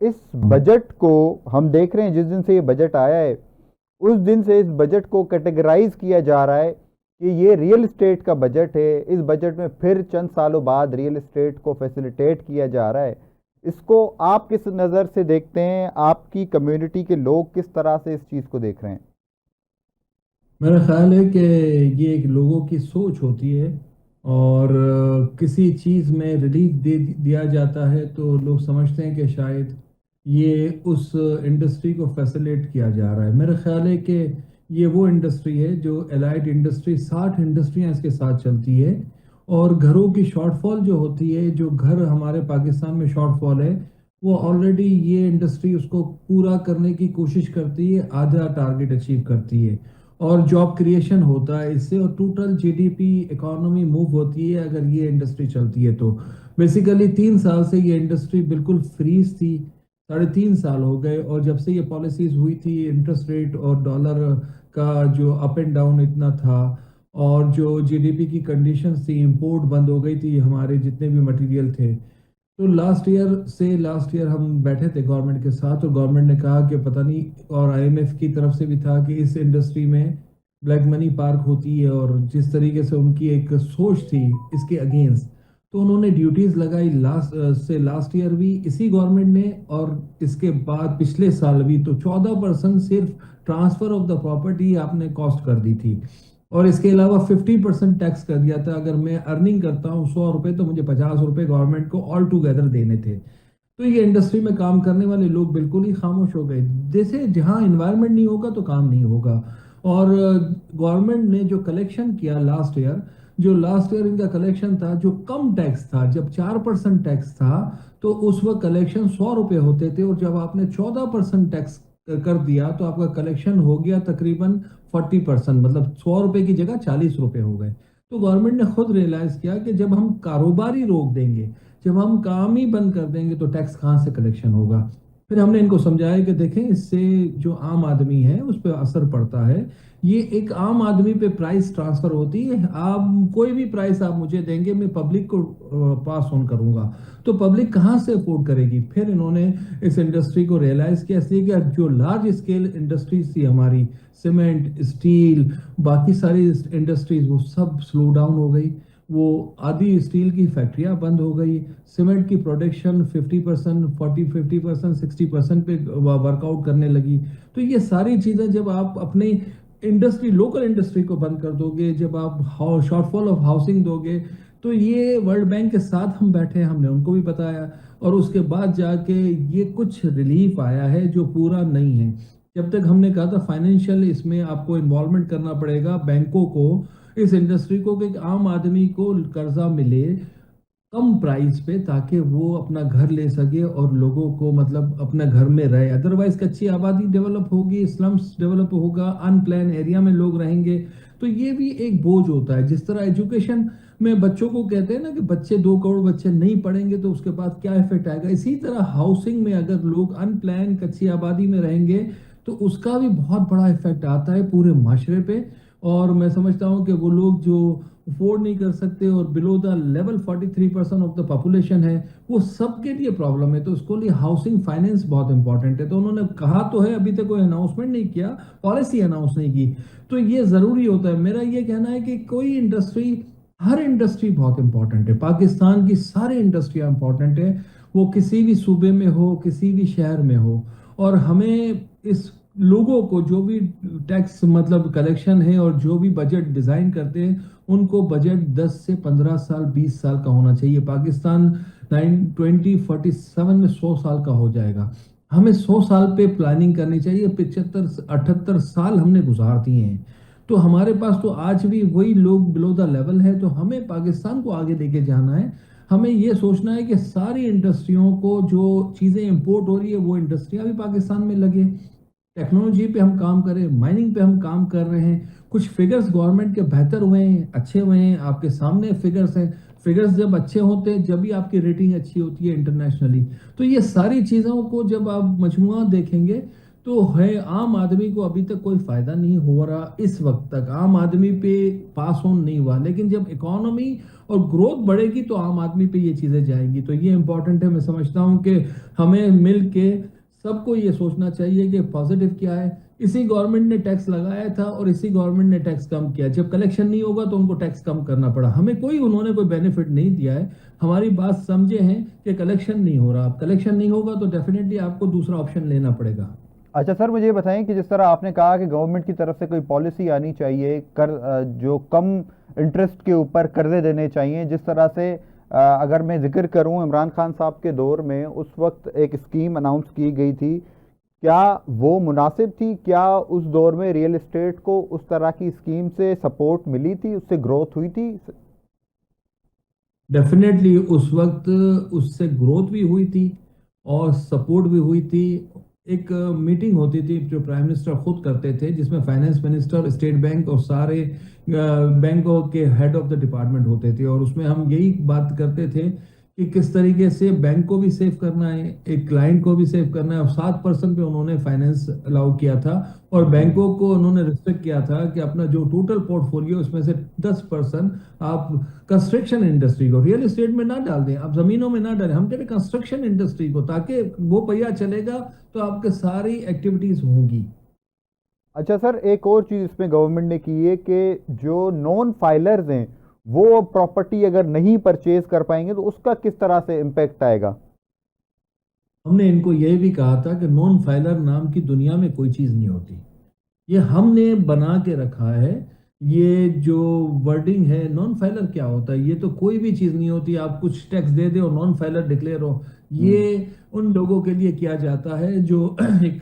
इस बजट को हम देख रहे हैं, जिस दिन से ये बजट आया है उस दिन से इस बजट को कैटेगराइज किया जा रहा है कि ये रियल एस्टेट का बजट है। इस बजट में फिर चंद सालों बाद रियल एस्टेट को फैसिलिटेट किया जा रहा है। इसको आप किस नज़र से देखते हैं? आपकी कम्युनिटी के लोग किस तरह से इस चीज़ को देख रहे हैं? मेरा ख्याल है कि ये एक लोगों की सोच होती है। और किसी चीज़ में रिलीफ दे दिया जाता है तो लोग समझते हैं कि शायद ये उस इंडस्ट्री को फैसिलिटेट किया जा रहा है। मेरा ख्याल है कि ये वो इंडस्ट्री है जो एलाइड इंडस्ट्री, 60 इंडस्ट्रियां इसके साथ चलती है। और घरों की शॉर्टफॉल जो होती है, जो घर हमारे पाकिस्तान में शॉर्टफॉल है, वो ऑलरेडी ये इंडस्ट्री उसको पूरा करने की कोशिश करती है, आधा टारगेट अचीव करती है। और जॉब क्रिएशन होता है इससे, और टोटल जीडीपी इकोनॉमी मूव होती है अगर ये इंडस्ट्री चलती है तो। बेसिकली 3 साल से ये इंडस्ट्री बिल्कुल फ्रीज थी। 3.5 साल हो गए, और जब से ये पॉलिसीज हुई थी, इंटरेस्ट रेट और डॉलर का जो अप एंड डाउन इतना था, और जो जीडीपी की कंडीशंस थी, इंपोर्ट बंद हो गई थी हमारे जितने भी मटेरियल थे। तो लास्ट ईयर हम बैठे थे गवर्नमेंट के साथ, और गवर्नमेंट ने कहा कि पता नहीं, और आईएमएफ की तरफ से भी था कि इस इंडस्ट्री में ब्लैक मनी पार्क होती है, और जिस तरीके से उनकी एक सोच थी इसके अगेंस्ट, तो उन्होंने ड्यूटीज लगाई लास्ट ईयर भी इसी गवर्नमेंट ने, और इसके बाद पिछले साल भी। तो 14% सिर्फ ट्रांसफर ऑफ द प्रॉपर्टी आपने कॉस्ट कर दी थी। और इसके अलावा 50% टैक्स कर दिया था। अगर मैं अर्निंग करता हूँ 100 रुपए, तो मुझे 50 रुपए गवर्नमेंट को ऑल टुगेदर देने थे। तो ये इंडस्ट्री में काम करने वाले लोग बिल्कुल ही खामोश हो गए। जैसे जहाँ इन्वायरमेंट नहीं होगा तो काम नहीं होगा। और गवर्नमेंट ने जो कलेक्शन किया लास्ट ईयर इनका कलेक्शन था, जो कम टैक्स था, जब 4% टैक्स था, तो उस वक्त कलेक्शन 100 रुपए होते थे, और जब आपने 14% टैक्स कर दिया तो आपका कलेक्शन हो गया तकरीबन 40%, मतलब 100 रुपए की जगह 40 रुपए हो गए। तो गवर्नमेंट ने खुद रियलाइज किया कि जब हम कारोबारी रोक देंगे, जब हम काम ही बंद कर देंगे, तो टैक्स कहाँ से कलेक्शन होगा। फिर हमने इनको समझाया कि देखें, इससे जो आम आदमी है उस पर असर पड़ता है। ये एक आम आदमी पे प्राइस ट्रांसफर होती है। आप कोई भी प्राइस आप मुझे देंगे, मैं पब्लिक को पास ऑन करूंगा। तो पब्लिक कहाँ से अफोर्ड करेगी। फिर इन्होंने इस इंडस्ट्री को रियलाइज किया, इसलिए कि जो लार्ज स्केल इंडस्ट्रीज थी हमारी, सीमेंट, स्टील, बाकी सारी इंडस्ट्रीज, वो सब स्लो डाउन हो गई। वो आधी स्टील की फैक्ट्रियां बंद हो गई। सीमेंट की प्रोडक्शन 50%, 40, 50%, 60% पे वर्कआउट करने लगी। तो ये सारी चीज़ें जब आप अपने लोकल इंडस्ट्री को बंद कर दोगे, जब आप शॉर्टफॉल ऑफ हाउसिंग दोगे, तो ये वर्ल्ड बैंक के साथ हम बैठे हैं, हमने उनको भी बताया। और उसके बाद जाके ये कुछ रिलीफ आया है जो पूरा नहीं है। जब तक हमने कहा था फाइनेंशियल इसमें आपको इन्वॉल्वमेंट करना पड़ेगा, बैंकों को, इस इंडस्ट्री को, कि एक आम आदमी को कर्जा मिले कम प्राइस पे, ताकि वो अपना घर ले सके और लोगों को मतलब अपने घर में रहे। अदरवाइज कच्ची आबादी डेवलप होगी, स्लम्स डेवलप होगा, अनप्लान एरिया में लोग रहेंगे। तो ये भी एक बोझ होता है। जिस तरह एजुकेशन में बच्चों को कहते हैं ना कि बच्चे 2 करोड़ बच्चे नहीं पढ़ेंगे तो उसके बाद क्या इफेक्ट आएगा, इसी तरह हाउसिंग में अगर लोग अनप्लान कच्ची आबादी में रहेंगे तो उसका भी बहुत बड़ा इफेक्ट आता है पूरे माशरे पे। और मैं समझता हूँ कि वो लोग जो अफोर्ड नहीं कर सकते, और below the level 43% of the population है, वो सबके लिए प्रॉब्लम है। तो उसको लिए हाउसिंग फाइनेंस बहुत इंपॉर्टेंट है। तो उन्होंने कहा तो है, अभी तक कोई अनाउंसमेंट नहीं किया, पॉलिसी अनाउंस नहीं की। तो ये ज़रूरी होता है। मेरा ये कहना है कि कोई इंडस्ट्री, हर इंडस्ट्री बहुत इंपॉर्टेंट है। पाकिस्तान की सारी इंडस्ट्रियां इंपॉर्टेंट है, वो किसी भी सूबे में हो, किसी भी शहर में हो। और हमें इस लोगों को जो भी टैक्स मतलब कलेक्शन है, और जो भी बजट डिज़ाइन करते हैं, उनको बजट 10 से 15 साल, 20 साल का होना चाहिए। पाकिस्तान 2047 में 100 साल का हो जाएगा। हमें 100 साल पे प्लानिंग करनी चाहिए। 75 78 साल हमने गुजार दिए हैं। तो हमारे पास तो आज भी वही लोग बिलो द लेवल है। तो हमें पाकिस्तान को आगे लेके जाना है। हमें ये सोचना है कि सारी इंडस्ट्रियों को, जो चीज़ें इंपोर्ट हो रही है, वो इंडस्ट्रियां भी पाकिस्तान में लगे। टेक्नोलॉजी पे हम काम करें, माइनिंग पे हम काम कर रहे हैं। कुछ फिगर्स गवर्नमेंट के बेहतर हुए हैं, अच्छे हुए हैं, आपके सामने फिगर्स हैं। फिगर्स जब अच्छे होते हैं, जब भी आपकी रेटिंग अच्छी होती है इंटरनेशनली। तो ये सारी चीज़ों को जब आप मजमुआ देखेंगे, तो है आम आदमी को अभी तक कोई फायदा नहीं हो रहा। इस वक्त तक आम आदमी पे पास ऑन नहीं हुआ, लेकिन जब इकोनॉमी और ग्रोथ बढ़ेगी तो आम आदमी पे ये चीजें जाएंगी। तो ये इंपॉर्टेंट है। मैं समझता हूँ कि हमें मिल के सबको ये सोचना चाहिए कि पॉजिटिव क्या है। इसी गवर्नमेंट ने टैक्स लगाया था और इसी गवर्नमेंट ने टैक्स कम किया। जब कलेक्शन नहीं होगा तो उनको टैक्स कम करना पड़ा। हमें कोई उन्होंने कोई बेनिफिट नहीं दिया है। हमारी बात समझे हैं कि कलेक्शन नहीं हो रहा। अब कलेक्शन नहीं होगा तो डेफिनेटली आपको दूसरा ऑप्शन लेना पड़ेगा। अच्छा सर, मुझे ये बताएं कि जिस तरह आपने कहा कि गवर्नमेंट की तरफ से कोई पॉलिसी आनी चाहिए, जो कम इंटरेस्ट के ऊपर कर्जे देने चाहिए, जिस तरह से अगर मैं जिक्र करूं इमरान खान साहब के दौर में उस वक्त एक स्कीम अनाउंस की गई थी, क्या वो मुनासिब थी? क्या उस दौर में रियल एस्टेट को उस तरह की स्कीम से सपोर्ट मिली थी, उससे ग्रोथ हुई थी? डेफिनेटली उस वक्त उससे ग्रोथ भी हुई थी और सपोर्ट भी हुई थी। एक मीटिंग होती थी जो प्राइम मिनिस्टर खुद करते थे, जिसमें फाइनेंस मिनिस्टर, स्टेट बैंक और सारे बैंकों के हेड ऑफ द डिपार्टमेंट होते थे। और उसमें हम यही बात करते थे कि किस तरीके से बैंक को भी सेव करना है, एक क्लाइंट को भी सेव करना है। और 7% पे उन्होंने फाइनेंस अलाउ किया था और जी। बैंकों को उन्होंने रिस्ट्रिक्ट किया था कि अपना जो टोटल पोर्टफोलियो उसमें से 10% आप कंस्ट्रक्शन इंडस्ट्री को, रियल एस्टेट में ना डाल दें, आप जमीनों में ना डालें, हम कह रहे कंस्ट्रक्शन इंडस्ट्री को, ताकि वो पहिया चलेगा तो आपके सारी एक्टिविटीज होंगी। अच्छा सर, एक और चीज़ इसमें गवर्नमेंट ने की है कि जो नॉन फाइलर्स हैं वो प्रॉपर्टी अगर नहीं परचेज कर पाएंगे तो उसका किस तरह से इम्पैक्ट आएगा? हमने इनको यह भी कहा था कि नॉन फाइलर नाम की दुनिया में कोई चीज नहीं होती। ये हमने बना के रखा है। ये जो वर्डिंग है, नॉन फाइलर क्या होता है? ये तो कोई भी चीज नहीं होती। आप कुछ टैक्स दे दे और नॉन फाइलर डिक्लेयर हो। ये हम्म। उन लोगों के लिए किया जाता है जो एक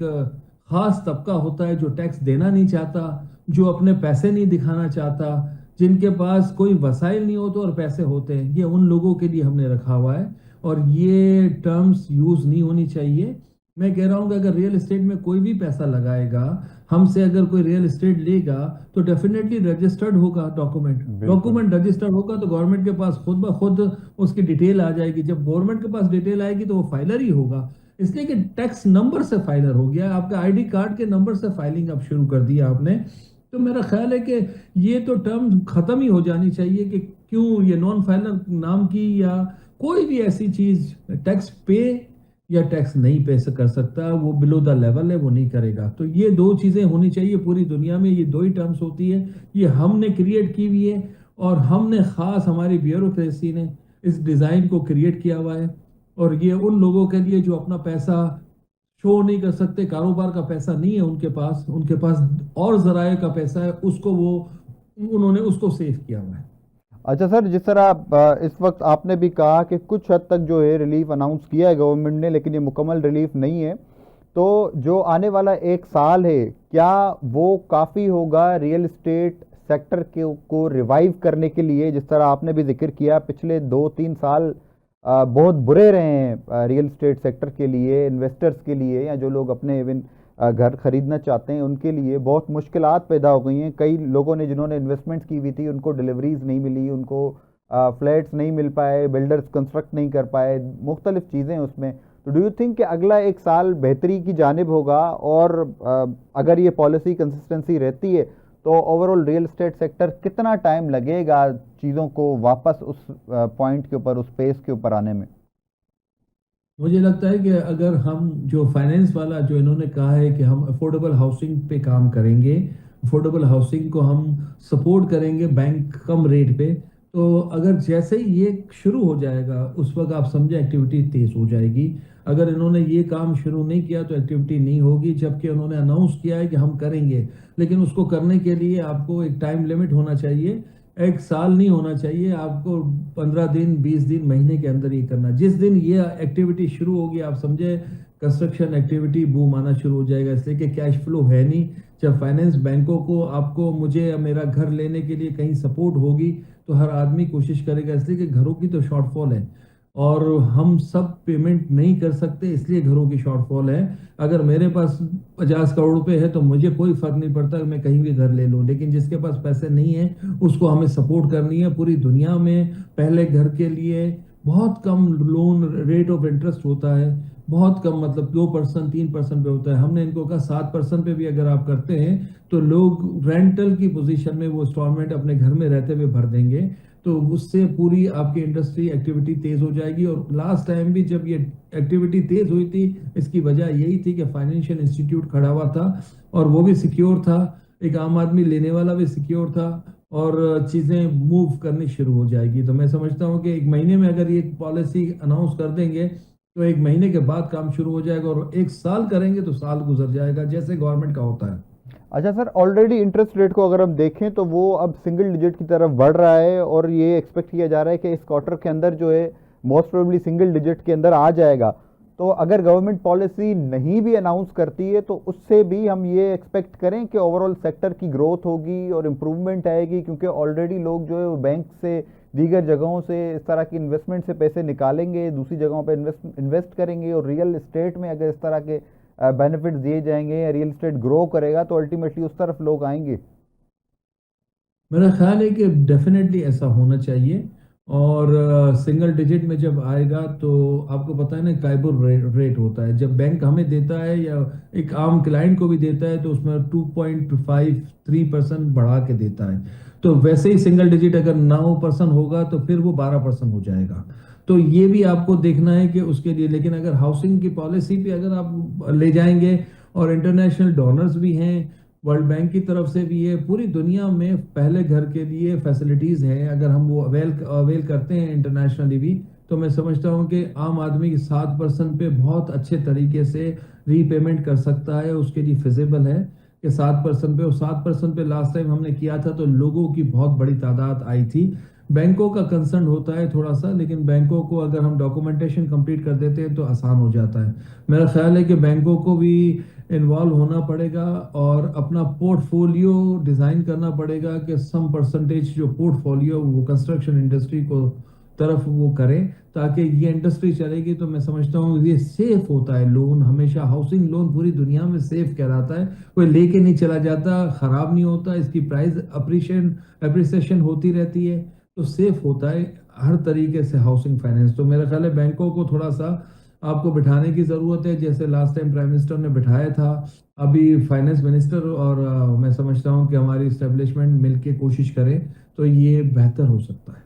खास तबका होता है, जो टैक्स देना नहीं चाहता, जो अपने पैसे नहीं दिखाना चाहता, जिनके पास कोई वसाइल नहीं होते और पैसे होते हैं। ये उन लोगों के लिए हमने रखा हुआ है और ये टर्म्स यूज नहीं होनी चाहिए। मैं कह रहा हूं कि अगर रियल एस्टेट में कोई भी पैसा लगाएगा, हमसे अगर कोई रियल एस्टेट लेगा, तो डेफिनेटली रजिस्टर्ड होगा। डॉक्यूमेंट बिल्कुल। डॉक्यूमेंट रजिस्टर्ड होगा तो गवर्नमेंट के पास खुद ब खुद उसकी डिटेल आ जाएगी। जब गवर्नमेंट के पास डिटेल आएगी तो वो फाइलर ही होगा। इसलिए कि टैक्स नंबर से फाइलर हो गया। आपका आईडी कार्ड के नंबर से फाइलिंग अब शुरू कर दिया आपने। तो मेरा ख्याल है कि ये तो टर्म खत्म ही हो जानी चाहिए कि क्यों ये नॉन फाइलर नाम की या कोई भी ऐसी चीज टैक्स पे या टैक्स नहीं पे से कर सकता। वो बिलो द लेवल है, वो नहीं करेगा। तो ये दो चीजें होनी चाहिए पूरी दुनिया में। ये दो ही टर्म्स होती है। ये हमने क्रिएट की हुई है और हमने खास हमारी ब्यूरोक्रेसी ने इस डिजाइन को क्रिएट किया हुआ है। और ये उन लोगों के लिए जो अपना पैसा शो नहीं कर सकते, कारोबार का पैसा नहीं है उनके पास और जराए का पैसा है, उसको वो उन्होंने उसको सेव किया हुआ है। अच्छा सर, जिस तरह इस वक्त आपने भी कहा कि कुछ हद तक जो है रिलीफ अनाउंस किया है गवर्नमेंट ने, लेकिन ये मुकम्मल रिलीफ नहीं है, तो जो आने वाला एक साल है क्या वो काफ़ी होगा रियल इस्टेट सेक्टर के को रिवाइव करने के लिए? जिस तरह आपने भी जिक्र किया, पिछले 2-3 साल बहुत बुरे रहे हैं रियल इस्टेट सेक्टर के लिए, इन्वेस्टर्स के लिए, या जो लोग अपने इवन घर खरीदना चाहते हैं उनके लिए बहुत मुश्किलात पैदा हो गई हैं। कई लोगों ने जिन्होंने इन्वेस्टमेंट्स की हुई थी उनको डिलीवरीज नहीं मिली, उनको फ्लैट्स नहीं मिल पाए, बिल्डर्स कंस्ट्रक्ट नहीं कर पाए, मुख्तलिफ चीज़ें उसमें। तो डू यू थिंक कि अगला एक साल बेहतरी की जानिब होगा? और अगर ये पॉलिसी कंसिस्टेंसी रहती है तो ओवरऑल रियल एस्टेट सेक्टर कितना टाइम लगेगा चीज़ों को वापस उस पॉइंट के ऊपर, उस पेस के ऊपर आने में? मुझे लगता है कि अगर हम जो फाइनेंस वाला जो इन्होंने कहा है कि हम अफोर्डेबल हाउसिंग पे काम करेंगे, अफोर्डेबल हाउसिंग को हम सपोर्ट करेंगे बैंक कम रेट पे, तो अगर जैसे ही ये शुरू हो जाएगा उस वक्त आप समझे एक्टिविटी तेज हो जाएगी। अगर इन्होंने ये काम शुरू नहीं किया तो एक्टिविटी नहीं होगी। जबकि उन्होंने अनाउंस किया है कि हम करेंगे, लेकिन उसको करने के लिए आपको एक टाइम लिमिट होना चाहिए। एक साल नहीं होना चाहिए आपको, 15 दिन, 20 दिन, महीने के अंदर ये करना। जिस दिन ये एक्टिविटी शुरू होगी आप समझे कंस्ट्रक्शन एक्टिविटी बूम आना शुरू हो जाएगा। इसलिए कि कैश फ्लो है नहीं। जब फाइनेंस बैंकों को, आपको, मुझे या मेरा घर लेने के लिए कहीं सपोर्ट होगी तो हर आदमी कोशिश करेगा। इसलिए कि घरों की तो शॉर्टफॉल है और हम सब पेमेंट नहीं कर सकते, इसलिए घरों की शॉर्टफॉल है। अगर मेरे पास 50 करोड़ रुपए है तो मुझे कोई फर्क नहीं पड़ता कि मैं कहीं भी घर ले लूं, लेकिन जिसके पास पैसे नहीं है उसको हमें सपोर्ट करनी है। पूरी दुनिया में पहले घर के लिए बहुत कम लोन रेट ऑफ इंटरेस्ट होता है। बहुत कम, मतलब 2% 3% पे होता है। हमने इनको कहा 7% पे भी अगर आप करते हैं तो लोग रेंटल की पोजीशन में वो इंस्टॉलमेंट अपने घर में रहते हुए भर देंगे, तो उससे पूरी आपकी इंडस्ट्री एक्टिविटी तेज हो जाएगी। और लास्ट टाइम भी जब ये एक्टिविटी तेज हुई थी, इसकी वजह यही थी कि फाइनेंशियल इंस्टीट्यूट खड़ा हुआ था और वो भी सिक्योर था, एक आम आदमी लेने वाला भी सिक्योर था, और चीज़ें मूव करनी शुरू हो जाएगी। तो मैं समझता हूँ कि 1 महीने में अगर ये पॉलिसी अनाउंस कर देंगे तो 1 महीने के बाद काम शुरू हो जाएगा, और 1 साल करेंगे तो साल गुजर जाएगा, जैसे गवर्नमेंट का होता है। अच्छा सर, ऑलरेडी इंटरेस्ट रेट को अगर हम देखें तो वो अब सिंगल डिजिट की तरफ बढ़ रहा है और ये एक्सपेक्ट किया जा रहा है कि इस क्वार्टर के अंदर जो है मोस्ट प्रोबेबली सिंगल डिजिट के अंदर आ जाएगा। तो अगर गवर्नमेंट पॉलिसी नहीं भी अनाउंस करती है तो उससे भी हम ये एक्सपेक्ट करें कि ओवरऑल सेक्टर की ग्रोथ होगी और इम्प्रूवमेंट आएगी, क्योंकि ऑलरेडी लोग जो है वो बैंक से दीगर जगहों से इस तरह की इन्वेस्टमेंट से पैसे निकालेंगे, दूसरी जगहों पर इन्वेस्ट करेंगे, और रियल इस्टेट में अगर इस तरह के बेनिफिट्स दिए जाएंगे या रियल इस्टेट ग्रो करेगा तो अल्टीमेटली उस तरफ लोग आएंगे। मेरा ख्याल है कि डेफिनेटली ऐसा होना चाहिए। और सिंगल डिजिट में जब आएगा तो आपको पता है ना, काइबुर रेट होता है जब बैंक हमें देता है या एक आम क्लाइंट को भी देता है, तो उसमें 2.53% बढ़ा के देता है। तो वैसे ही सिंगल डिजिट अगर 9% होगा तो फिर वो 12% हो जाएगा। तो ये भी आपको देखना है कि उसके लिए, लेकिन अगर हाउसिंग की पॉलिसी पे अगर आप ले जाएंगे, और इंटरनेशनल डोनर्स भी हैं, वर्ल्ड बैंक की तरफ से भी है, पूरी दुनिया में पहले घर के लिए फैसिलिटीज हैं, अगर हम वो अवेल अवेल करते हैं इंटरनेशनली भी, तो मैं समझता हूँ कि आम आदमी की 7% पे बहुत अच्छे तरीके से रीपेमेंट कर सकता है, उसके लिए फिजिबल है कि 7% पे। और 7% पे लास्ट टाइम हमने किया था तो लोगों की बहुत बड़ी तादाद आई थी। बैंकों का कंसर्न होता है थोड़ा सा, लेकिन बैंकों को अगर हम डॉक्यूमेंटेशन कंप्लीट कर देते हैं तो आसान हो जाता है। मेरा ख्याल है कि बैंकों को भी इन्वॉल्व होना पड़ेगा और अपना पोर्टफोलियो डिजाइन करना पड़ेगा कि सम परसेंटेज जो पोर्टफोलियो वो कंस्ट्रक्शन इंडस्ट्री को तरफ वो करें, ताकि ये इंडस्ट्री चलेगी। तो मैं समझता हूँ ये सेफ होता है लोन, हमेशा हाउसिंग लोन पूरी दुनिया में सेफ कहलाता है, कोई लेके नहीं चला जाता, खराब नहीं होता, इसकी प्राइस अप्रिसिएशन होती रहती है, तो सेफ होता है हर तरीके से हाउसिंग फाइनेंस। तो मेरा ख्याल है बैंकों को थोड़ा सा आपको बिठाने की ज़रूरत है, जैसे लास्ट टाइम प्राइम मिनिस्टर ने बिठाया था। अभी फाइनेंस मिनिस्टर और मैं समझता हूँ कि हमारी इस्टेब्लिशमेंट मिलके कोशिश करें तो ये बेहतर हो सकता है।